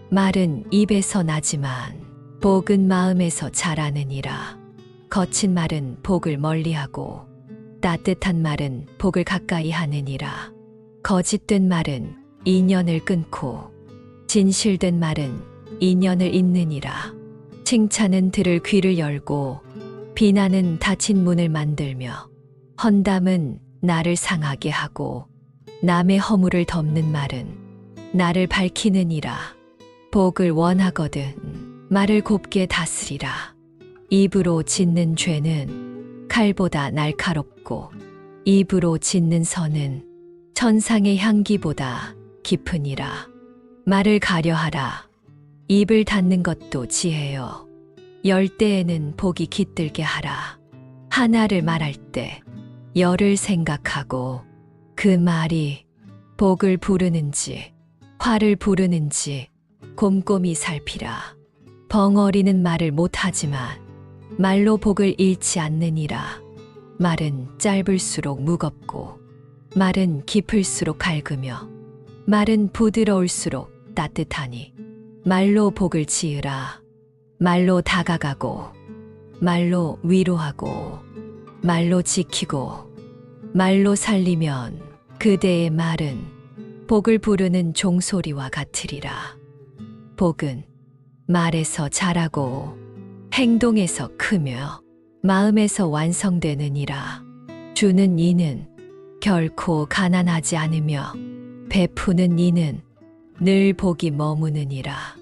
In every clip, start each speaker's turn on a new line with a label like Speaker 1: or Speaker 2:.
Speaker 1: 말은 입에서 나지만 복은 마음에서 자라느니라. 거친 말은 복을 멀리하고 따뜻한 말은 복을 가까이 하느니라. 거짓된 말은 인연을 끊고 진실된 말은 인연을 잇느니라. 칭찬은 들을 귀를 열고 비난은 닫힌 문을 만들며 헌담은 나를 상하게 하고 남의 허물을 덮는 말은 나를 밝히느니라. 복을 원하거든 말을 곱게 다스리라. 입으로 짓는 죄는 칼보다 날카롭고 입으로 짓는 선은 천상의 향기보다 깊으니라. 말을 가려하라. 입을 닫는 것도 지혜요. 열 때에는 복이 깃들게 하라. 하나를 말할 때 열을 생각하고 그 말이 복을 부르는지 화를 부르는지 곰곰이 살피라. 벙어리는 말을 못하지만 말로 복을 잃지 않느니라. 말은 짧을수록 무겁고 말은 깊을수록 밝으며 말은 부드러울수록 따뜻하니 말로 복을 지으라. 말로 다가가고 말로 위로하고 말로 지키고 말로 살리면 그대의 말은 복을 부르는 종소리와 같으리라. 복은 말에서 자라고 행동에서 크며 마음에서 완성되느니라. 주는 이는 결코 가난하지 않으며 베푸는 이는 늘 복이 머무느니라.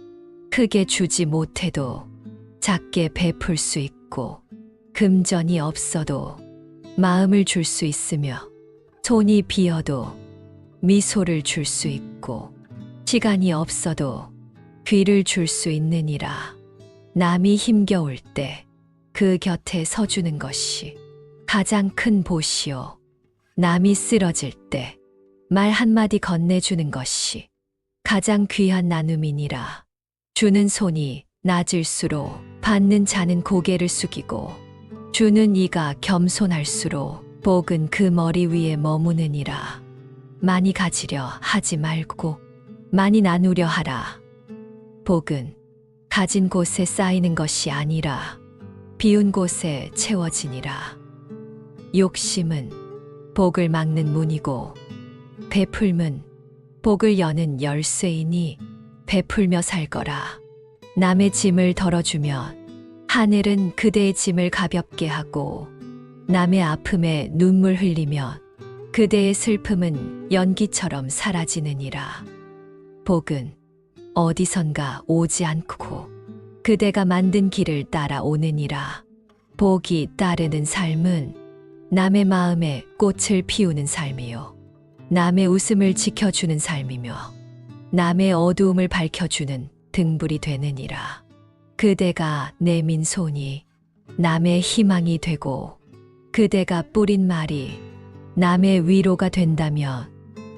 Speaker 1: 크게 주지 못해도 작게 베풀 수 있고 금전이 없어도 마음을 줄 수 있으며 손이 비어도 미소를 줄 수 있고 시간이 없어도 귀를 줄 수 있느니라. 남이 힘겨울 때 그 곁에 서주는 것이 가장 큰 보시오. 남이 쓰러질 때 말 한마디 건네주는 것이 가장 귀한 나눔이니라. 주는 손이 낮을수록 받는 자는 고개를 숙이고 주는 이가 겸손할수록 복은 그 머리 위에 머무느니라. 많이 가지려 하지 말고 많이 나누려 하라. 복은 가진 곳에 쌓이는 것이 아니라 비운 곳에 채워지니라. 욕심은 복을 막는 문이고 베풀음은 복을 여는 열쇠이니 베풀며 살거라. 남의 짐을 덜어주면 하늘은 그대의 짐을 가볍게 하고 남의 아픔에 눈물 흘리면 그대의 슬픔은 연기처럼 사라지느니라. 복은 어디선가 오지 않고 그대가 만든 길을 따라오느니라. 복이 따르는 삶은 남의 마음에 꽃을 피우는 삶이요. 남의 웃음을 지켜주는 삶이며 남의 어두움을 밝혀주는 등불이 되느니라. 그대가 내민 손이 남의 희망이 되고 그대가 뿌린 말이 남의 위로가 된다면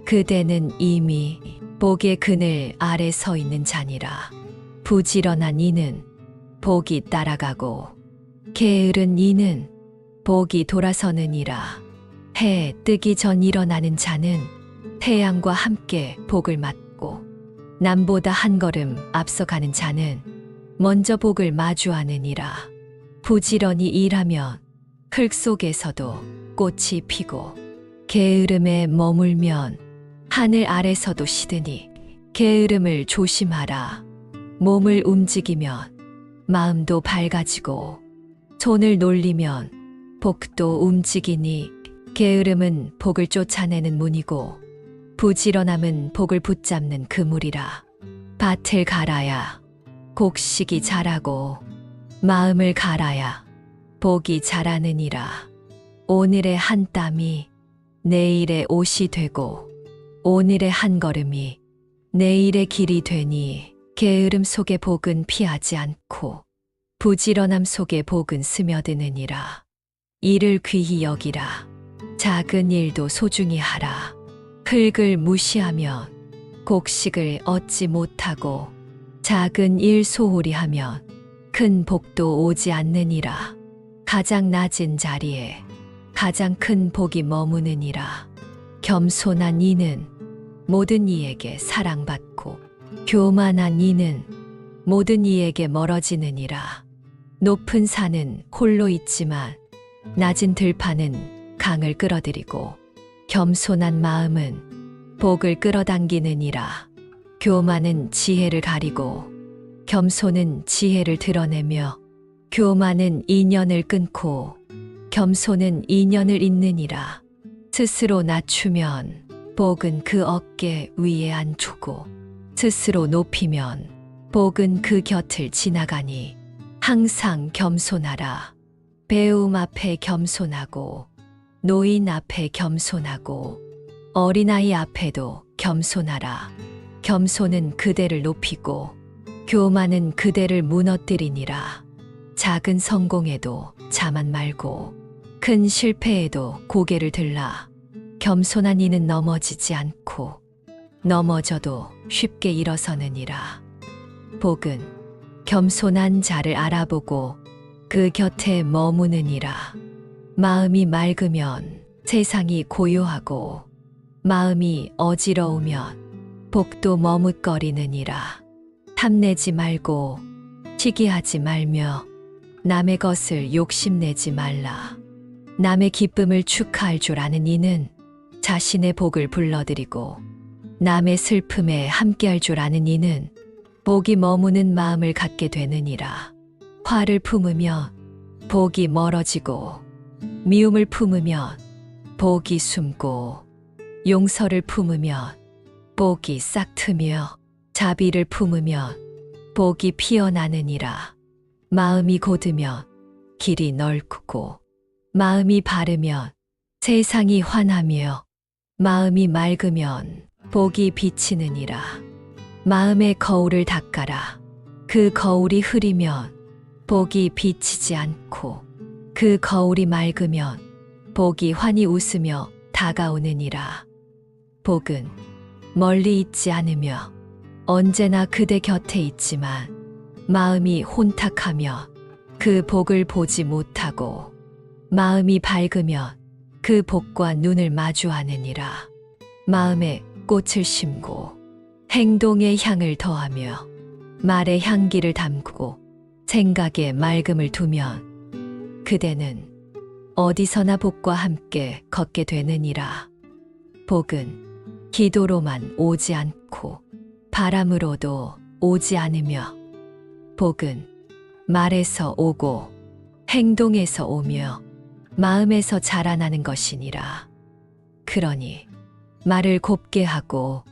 Speaker 1: 그대는 이미 복의 그늘 아래 서 있는 자니라. 부지런한 이는 복이 따라가고 게으른 이는 복이 돌아서느니라. 해 뜨기 전 일어나는 자는 태양과 함께 복을 맞고 남보다 한 걸음 앞서가는 자는 먼저 복을 마주하느니라. 부지런히 일하면 흙 속에서도 꽃이 피고 게으름에 머물면 하늘 아래서도 시드니 게으름을 조심하라. 몸을 움직이면 마음도 밝아지고 손을 놀리면 복도 움직이니 게으름은 복을 쫓아내는 문이고 부지런함은 복을 붙잡는 그물이라. 밭을 갈아야 곡식이 자라고 마음을 갈아야 복이 자라느니라. 오늘의 한 땀이 내일의 옷이 되고 오늘의 한 걸음이 내일의 길이 되니 게으름 속의 복은 피하지 않고 부지런함 속의 복은 스며드느니라. 일을 귀히 여기라. 작은 일도 소중히 하라. 흙을 무시하면 곡식을 얻지 못하고 작은 일 소홀히 하면 큰 복도 오지 않느니라. 가장 낮은 자리에 가장 큰 복이 머무느니라. 겸손한 이는 모든 이에게 사랑받고 교만한 이는 모든 이에게 멀어지느니라. 높은 산은 홀로 있지만 낮은 들판은 강을 끌어들이고 겸손한 마음은 복을 끌어당기느니라. 교만은 지혜를 가리고 겸손은 지혜를 드러내며 교만은 인연을 끊고 겸손은 인연을 잇느니라. 스스로 낮추면 복은 그 어깨 위에 앉추고 스스로 높이면 복은 그 곁을 지나가니 항상 겸손하라. 배움 앞에 겸손하고 노인 앞에 겸손하고 어린아이 앞에도 겸손하라. 겸손은 그대를 높이고 교만은 그대를 무너뜨리니라. 작은 성공에도 자만 말고 큰 실패에도 고개를 들라. 겸손한 이는 넘어지지 않고 넘어져도 쉽게 일어서느니라. 복은 겸손한 자를 알아보고 그 곁에 머무느니라. 마음이 맑으면 세상이 고요하고 마음이 어지러우면 복도 머뭇거리느니라. 탐내지 말고 시기하지 말며 남의 것을 욕심내지 말라. 남의 기쁨을 축하할 줄 아는 이는 자신의 복을 불러들이고 남의 슬픔에 함께할 줄 아는 이는 복이 머무는 마음을 갖게 되느니라. 화를 품으면 복이 멀어지고 미움을 품으면 복이 숨고 용서를 품으면 복이 싹트며 자비를 품으면 복이 피어나느니라. 마음이 곧으면 길이 넓고 마음이 바르면 세상이 환하며 마음이 맑으면 복이 비치느니라. 마음의 거울을 닦아라. 그 거울이 흐리면 복이 비치지 않고 그 거울이 맑으면 복이 환히 웃으며 다가오느니라. 복은 멀리 있지 않으며 언제나 그대 곁에 있지만 마음이 혼탁하며 그 복을 보지 못하고 마음이 밝으면 그 복과 눈을 마주하느니라. 마음에 꽃을 심고 행동에 향을 더하며 말에 향기를 담고 생각에 맑음을 두면 그대는 어디서나 복과 함께 걷게 되느니라. 복은 기도로만 오지 않고 바람으로도 오지 않으며 복은 말에서 오고 행동에서 오며 마음에서 자라나는 것이니라. 그러니 말을 곱게 하고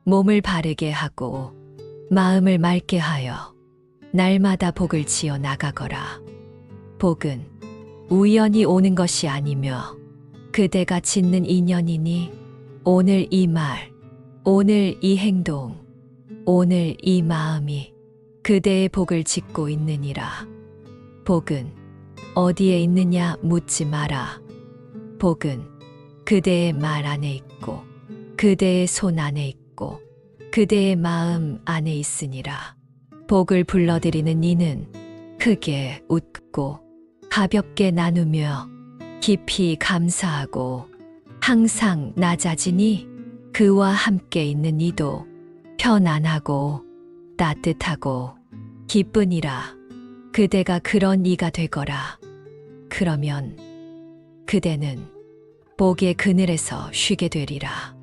Speaker 1: 몸을 바르게 하고 마음을 맑게 하여 날마다 복을 지어 나가거라. 복은 우연히 오는 것이 아니며 그대가 짓는 인연이니 오늘 이 말, 오늘 이 행동, 오늘 이 마음이 그대의 복을 짓고 있느니라. 복은 어디에 있느냐 묻지 마라. 복은 그대의 말 안에 있고 그대의 손 안에 있고 그대의 마음 안에 있으니라. 복을 불러들이는 이는 크게 웃고 가볍게 나누며 깊이 감사하고 항상 낮아지니 그와 함께 있는 이도 편안하고 따뜻하고 기쁘니라. 그대가 그런 이가 되거라. 그러면 그대는 복의 그늘에서 쉬게 되리라.